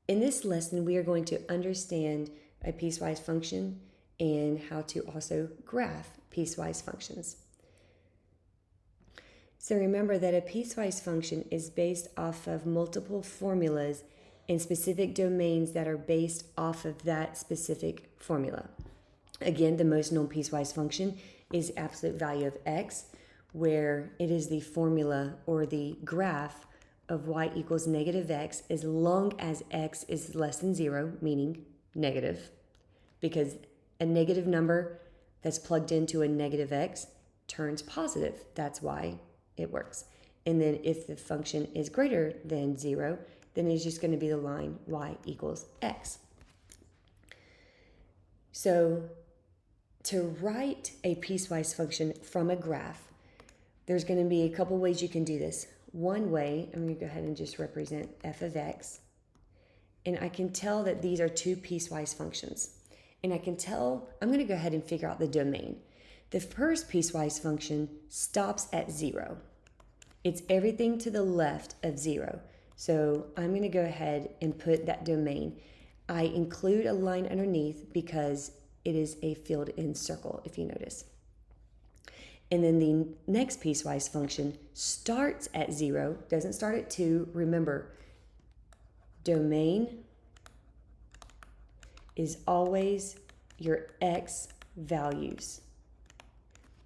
In this lesson, we are going to understand a piecewise function and how to also graph piecewise functions. So remember that a piecewise function is based off of multiple formulas and specific domains that are based off of that specific formula. Again, the most known piecewise function is absolute value of x, where it is the formula or the graph of y equals negative x as long as x is less than 0, meaning negative, because a negative number that's plugged into a negative x turns positive. That's why it works. And then if the function is greater than 0, then it's just going to be the line y equals x. So to write a piecewise function from a graph, there's going to be a couple ways you can do this. One way, I'm going to go ahead and just represent f of x. And I can tell that these are two piecewise functions. And I can tell, I'm going to go ahead and figure out the domain. The first piecewise function stops at 0. It's everything to the left of 0. So I'm going to go ahead and put that domain. I include a line underneath because it is a filled-in circle, if you notice. And then the next piecewise function starts at 0, doesn't start at 2. Remember, domain is always your x values.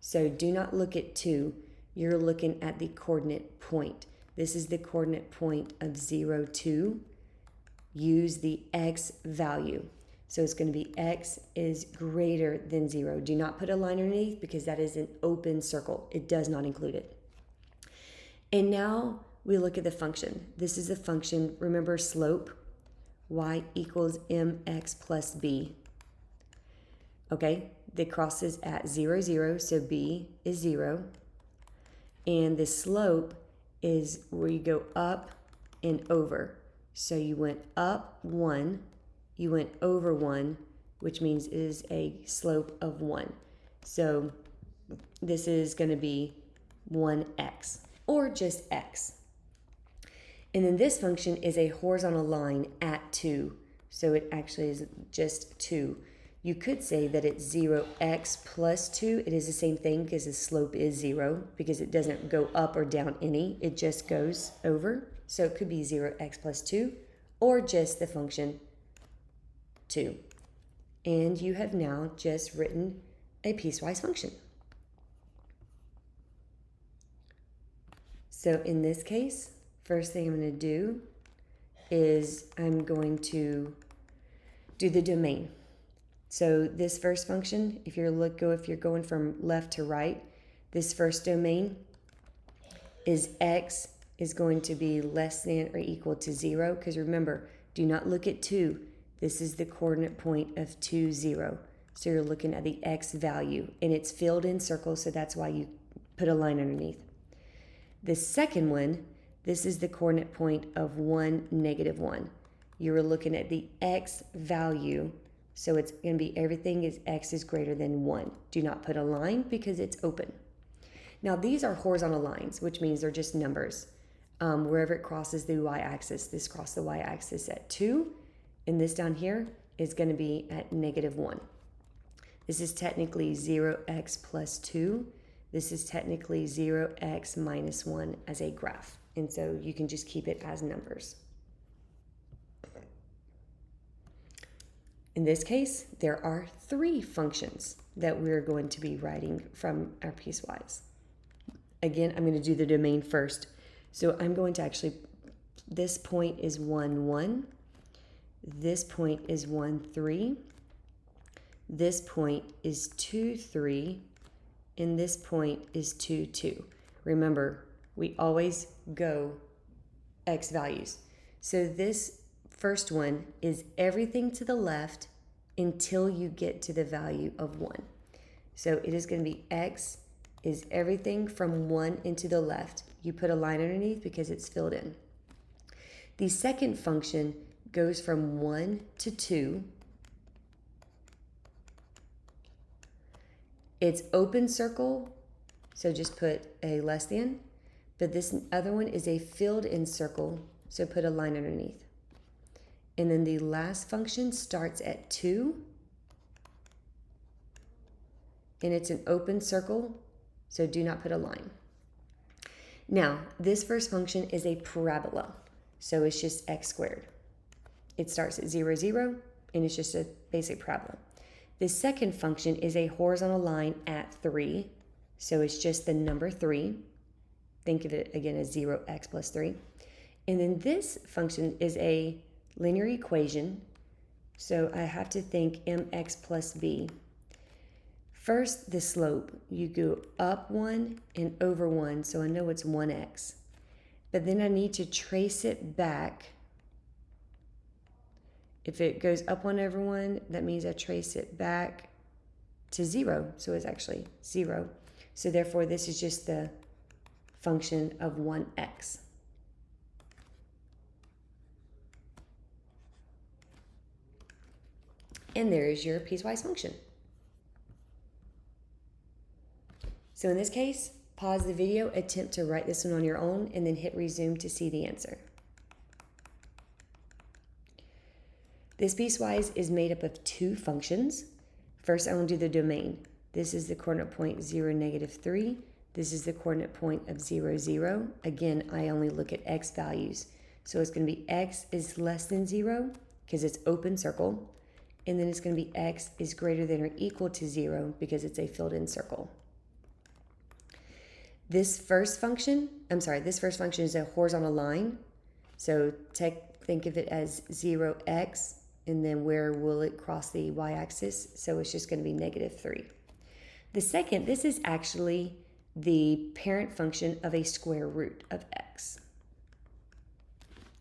So do not look at 2. You're looking at the coordinate point. This is the coordinate point of 0, 2. Use the x value. So it's going to be x is greater than 0. Do not put a line underneath because that is an open circle. It does not include it. And now we look at the function. This is the function, remember slope, y equals mx plus b. Okay, the cross is at 0, 0, so b is 0. And the slope is where you go up and over. So you went up 1. You went over 1, which means it is a slope of 1. So this is going to be 1x, or just x. And then this function is a horizontal line at 2. So it actually is just 2. You could say that it's 0x plus 2. It is the same thing because the slope is 0 because it doesn't go up or down any. It just goes over. So it could be 0x plus 2 or just the function 2. And you have now just written a piecewise function. So in this case, first thing I'm going to do is I'm going to do the domain. So this first function, if you're going from left to right, this first domain is x is going to be less than or equal to 0, because remember, do not look at 2. This is the coordinate point of 2, 0. So you're looking at the x value, and it's filled in circles, so that's why you put a line underneath. The second one, this is the coordinate point of 1, negative 1. You're looking at the x value, so it's going to be everything is x is greater than 1. Do not put a line because it's open. Now these are horizontal lines, which means they're just numbers. Wherever it crosses the y-axis, this crosses the y-axis at 2, and this down here is going to be at negative 1. This is technically 0x plus 2. This is technically 0x minus 1 as a graph. And so you can just keep it as numbers. In this case, there are 3 functions that we're going to be writing from our piecewise. Again, I'm going to do the domain first. So I'm going to actually, this point is 1, 1. This point is 1, 3. This point is 2, 3. And this point is 2, 2. Remember, we always go x values. So this first one is everything to the left until you get to the value of 1. So it is going to be x is everything from 1 into the left. You put a line underneath because it's filled in. The second function goes from 1 to 2. It's open circle, so just put a less than. But this other one is a filled in circle, so put a line underneath. and then the last function starts at 2, and it's an open circle, so do not put a line. Now, this first function is a parabola, so it's just x squared. It starts at 0, 0, and it's just a basic parabola. The second function is a horizontal line at 3, so it's just the number 3. Think of it again as 0x plus 3. And then this function is a linear equation, so I have to think mx plus b. First, the slope. You go up 1 and over 1, so I know it's 1x. But then I need to trace it back. If it goes up 1 over 1, that means I trace it back to 0, so it's actually 0. So therefore, this is just the function of 1x. And there is your piecewise function. So in this case, pause the video, attempt to write this one on your own, and then hit resume to see the answer. This piecewise is made up of 2 functions. First, I want to do the domain. This is the coordinate point 0, negative 3. This is the coordinate point of 0, 0. Again, I only look at x values. So it's going to be x is less than 0 because it's open circle. And then it's going to be x is greater than or equal to 0 because it's a filled-in circle. This first function is a horizontal line. So think of it as 0x, and then where will it cross the y-axis? So it's just going to be negative 3. The second, this is actually the parent function of a square root of x.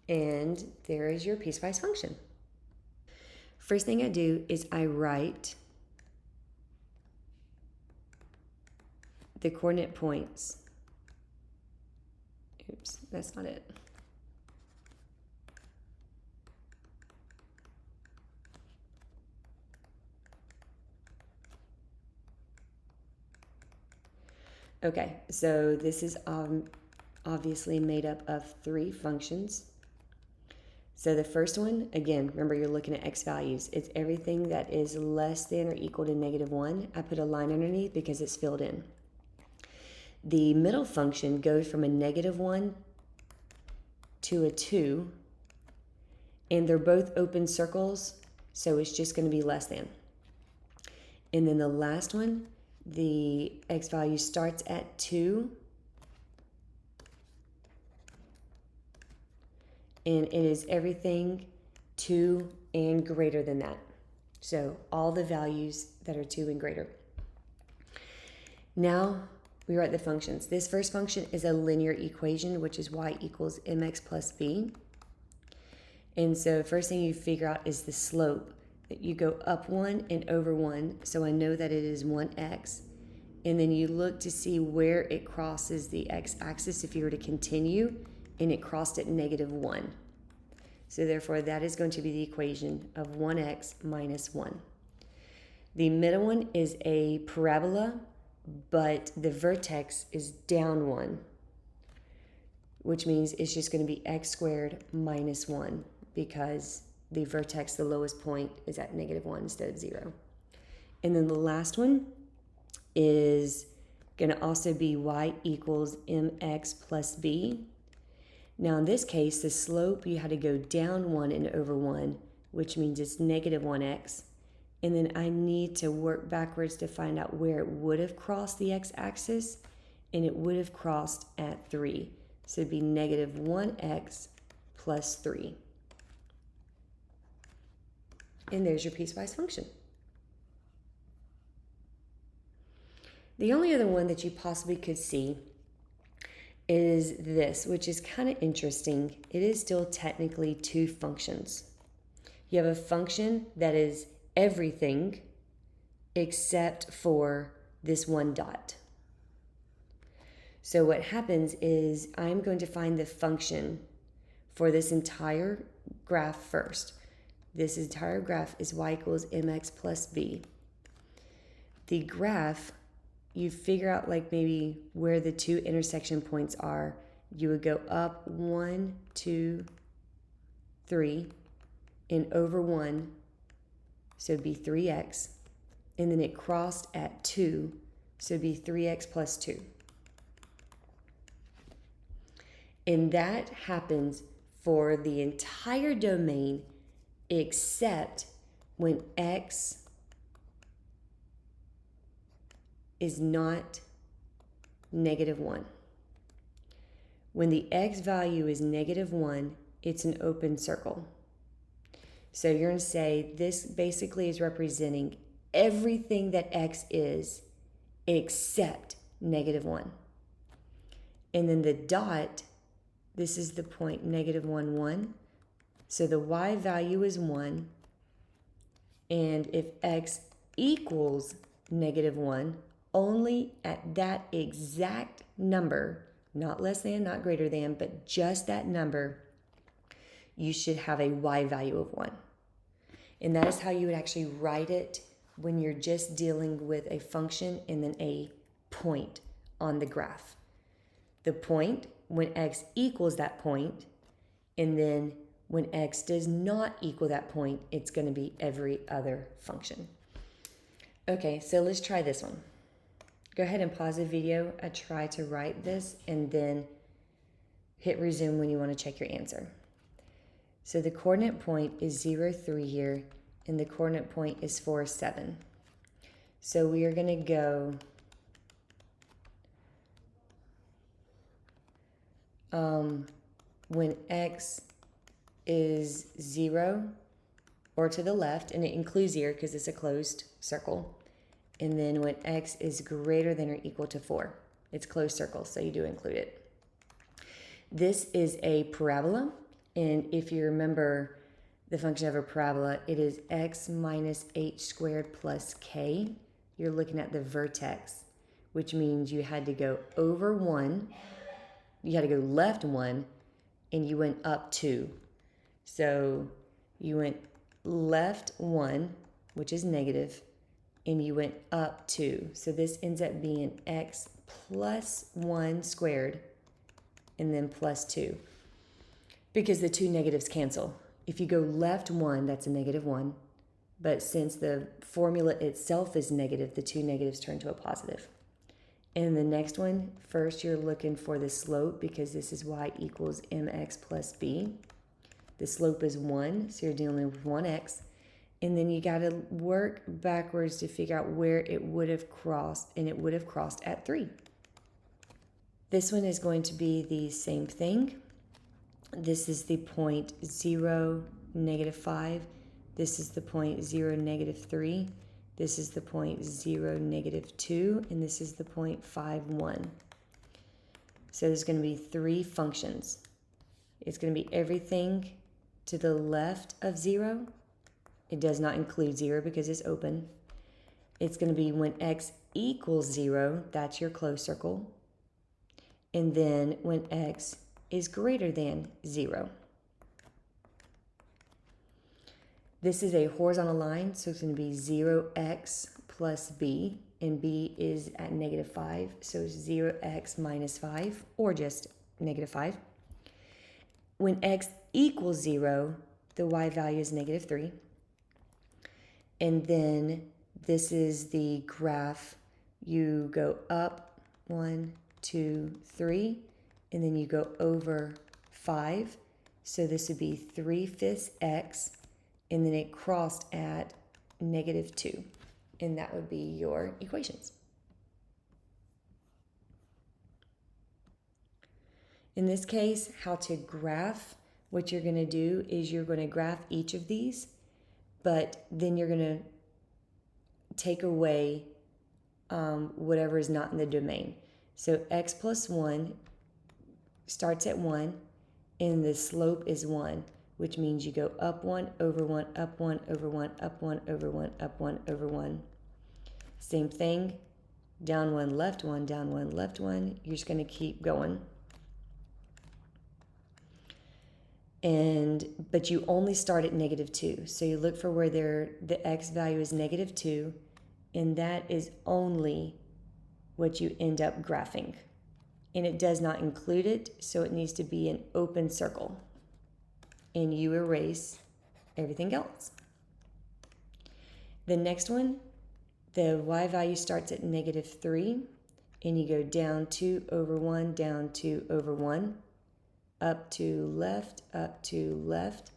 And there is your piecewise function. First thing I do is I write the coordinate points. Oops, that's not it. Okay, so this is obviously made up of 3 functions. So the first one, again, remember you're looking at x values. It's everything that is less than or equal to negative 1. I put a line underneath because it's filled in. The middle function goes from a negative 1 to a 2, and they're both open circles, so it's just going to be less than. And then the last one, the x value starts at 2, and it is everything 2 and greater than that. So all the values that are 2 and greater. Now we write the functions. This first function is a linear equation, which is y equals mx plus b. And so first thing you figure out is the slope. That you go up 1 and over 1, so I know that it is 1x. And then you look to see where it crosses the x-axis if you were to continue, and it crossed at negative 1. So therefore, that is going to be the equation of 1x minus 1. The middle one is a parabola, but the vertex is down 1, which means it's just going to be x squared minus 1 because the vertex, the lowest point, is at negative 1 instead of 0. And then the last one is going to also be y equals mx plus b. Now in this case, the slope, you had to go down 1 and over 1, which means it's negative 1x. And then I need to work backwards to find out where it would have crossed the x-axis, and it would have crossed at 3. So it'd be negative 1x plus 3. And there's your piecewise function. The only other one that you possibly could see is this, which is kind of interesting. It is still technically 2 functions. You have a function that is everything except for this one dot. So what happens is I'm going to find the function for this entire graph first. This entire graph is y equals mx plus b. The graph, you figure out like maybe where the 2 intersection points are. You would go up 1, 2, 3, and over 1, so it'd be 3x, and then it crossed at 2, so it'd be 3x plus 2. And that happens for the entire domain except when x is not -1. When the x value is -1, it's an open circle. So you're going to say this basically is representing everything that x is except -1. And then the dot, this is the point -1, 1. So the y value is 1. And if x equals -1, only at that exact number, not less than, not greater than, but just that number, you should have a y value of 1. And that is how you would actually write it when you're just dealing with a function and then a point on the graph. The point when x equals that point, and then when x does not equal that point, it's going to be every other function. Okay, so let's try this one. Go ahead and pause the video. I try to write this and then hit resume when you want to check your answer. So the coordinate point is 0, 3 here, and the coordinate point is 4, 7. So we are going to go when x is 0 or to the left, and it includes 0 because it's a closed circle. And then when x is greater than or equal to 4, it's closed circle, so you do include it. This is a parabola, and if you remember the function of a parabola, it is x minus h squared plus k. You're looking at the vertex, which means you had to go over 1, you had to go left 1, and you went up 2. So you went left 1, which is negative, and you went up 2. So this ends up being x plus 1 squared and then plus 2. Because the two negatives cancel. If you go left 1, that's a -1. But since the formula itself is negative, the two negatives turn to a positive. And the next one, first you're looking for the slope because this is y equals mx plus b. The slope is 1, so you're dealing with 1x. And then you got to work backwards to figure out where it would have crossed, and it would have crossed at 3. This one is going to be the same thing. This is the point 0, -5. This is the point 0, -3. This is the point 0, -2. And this is the point 5, 1. So there's going to be 3 functions. It's going to be everything to the left of 0. It does not include 0 because it's open. It's going to be when x equals 0, that's your closed circle. And then when x is greater than 0. This is a horizontal line, so it's going to be 0x plus b, and b is at -5, so it's 0x minus 5, or just -5. When x equals 0, the y value is -3. And then this is the graph. You go up 1, 2, 3, and then you go over 5. So this would be 3/5 x, and then it crossed at -2. And that would be your equations. In this case, how to graph, what you're going to do is you're going to graph each of these, but then you're going to take away whatever is not in the domain. So x plus 1 starts at 1, and the slope is 1, which means you go up 1, over 1, up 1, over 1, up 1, over 1, up 1, over 1. Same thing, down 1, left 1, down 1, left 1. You're just going to keep going. But you only start at -2. So you look for where the x value is -2, and that is only what you end up graphing. And it does not include it, so it needs to be an open circle. And you erase everything else. The next one, the y value starts at -3, and you go down 2 over 1, down 2 over 1, up to left, up to left,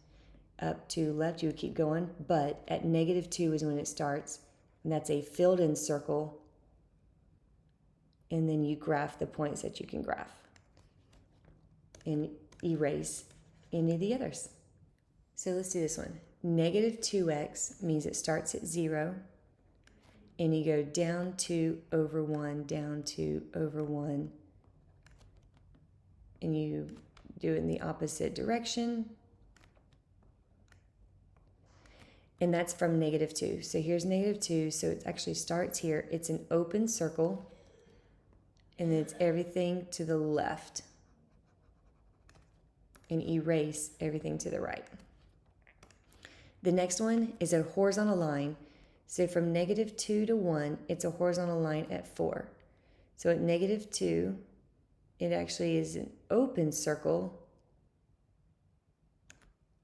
up to left. You would keep going, but at -2 is when it starts, and that's a filled-in circle, and then you graph the points that you can graph and erase any of the others. So let's do this one. -2x means it starts at 0, and you go down 2 over 1, down 2 over 1, and you do it in the opposite direction. And that's from -2. So here's -2, so it actually starts here. It's an open circle, and then it's everything to the left. And erase everything to the right. The next one is a horizontal line. So from -2 to 1, it's a horizontal line at 4. So at -2, it actually is an open circle,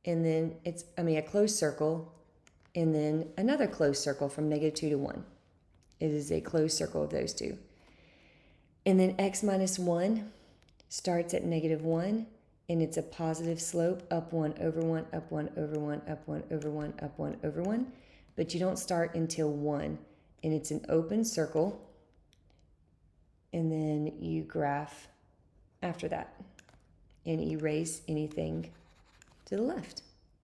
and then it's, a closed circle, and then another closed circle from -2 to 1. It is a closed circle of those two. And then x minus 1 starts at -1, and it's a positive slope, up 1 over 1, up 1 over 1, up 1 over 1, up 1 over 1. But you don't start until 1, and it's an open circle, and then you graph after that and erase anything to the left.